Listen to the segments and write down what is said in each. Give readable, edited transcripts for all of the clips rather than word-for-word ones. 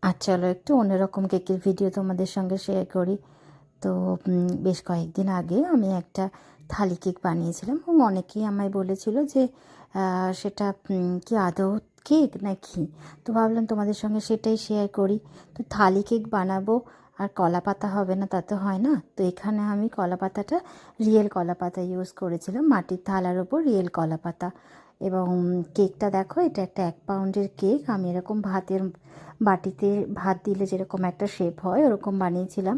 আর চলো একটু অন্যরকম কেকের ভিডিও তোমাদের সঙ্গে শেয়ার করি। তো বেশ কয়েকদিন আগে আমি একটা থালি কেক বানিয়েছিলাম এবং অনেকেই আমায় বলেছিল যে সেটা কি আদৌ কেক নাকি। তো ভাবলাম তোমাদের সঙ্গে সেটাই শেয়ার করি। তো থালি কেক বানাবো আর কলা পাতা হবে না তা তো হয় না। তো এখানে আমি কলা পাতাটা রিয়েল কলা পাতা ইউজ করেছিলাম, মাটির থালার ওপর রিয়েল কলা পাতা। এবং কেকটা দেখো, এটা একটা 1 পাউন্ডের কেক। আমি এরকম ভাতের বাটিতে ভাত দিলে যেরকম একটা শেপ হয় ওরকম বানিয়েছিলাম।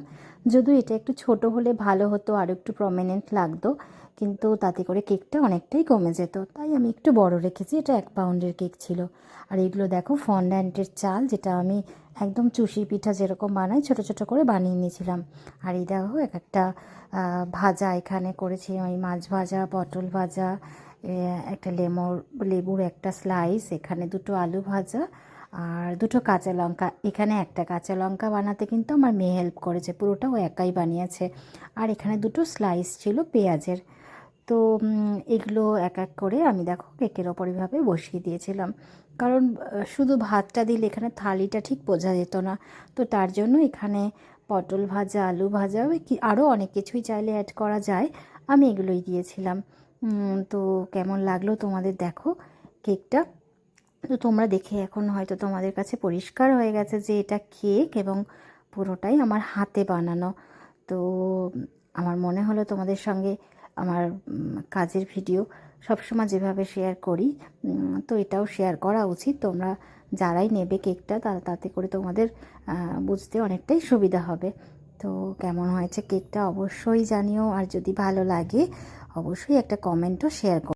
যদিও এটা একটু ছোট হলে ভালো হতো, আর একটু প্রমিনেন্ট লাগতো, কিন্তু তাতে করে কেকটা অনেকটাই কমে যেত, তাই আমি একটু বড় রেখেছি। এটা 1 পাউন্ডের কেক ছিল। আর এগুলো দেখো ফন্ড্যান্টের চাল, যেটা আমি একদম চুষি পিঠা যেরকম বানাই ছোট ছোট করে বানিয়ে নিয়েছিলাম। আর এই দেখো এক একটা ভাজা এখানে করেছি আমি, মাছ ভাজা, পটল ভাজা, একটা লেবুর একটা স্লাইস, এখানে 2টো আলু ভাজা, আর 2টো কাঁচা লঙ্কা। এখানে একটা কাঁচা লঙ্কা বানাতে কিন্তু আমার মেয়ে হেল্প করেছে, পুরোটা ও একাই বানিয়েছে। আর এখানে 2টো স্লাইস ছিল পেঁয়াজের। তো এগুলো এক এক করে আমি দেখো কেকের ওপর এভাবে বসিয়ে দিয়েছিলাম। কারণ শুধু ভাতটা দিলে এখানে থালিটা ঠিক বোঝা যেত না। তো তার জন্য এখানে পটল ভাজা, আলু ভাজা, কি আরও অনেক কিছুই চাইলে অ্যাড করা যায়, আমি এগুলোই দিয়েছিলাম। তো কেমন লাগলো তোমাদের দেখো কেকটা। তো তোমরা দেখে এখন হয়তো তোমাদের কাছে পরিষ্কার হয়ে গেছে যে এটা কেক এবং পুরোটাই আমার হাতে বানানো। তো আমার মনে হলো তোমাদের সঙ্গে আমার কাজের ভিডিও সবসময় যেভাবে শেয়ার করি, তো এটাও শেয়ার করা উচিত। তোমরা যারাই নেবে কেকটা তারা তাতে করে তোমাদের বুঝতে অনেকটাই সুবিধা হবে। তো কেমন হয়েছে কেকটা অবশ্যই জানিও, আর যদি ভালো লাগে অবশ্যই একটা কমেন্টও শেয়ার করো।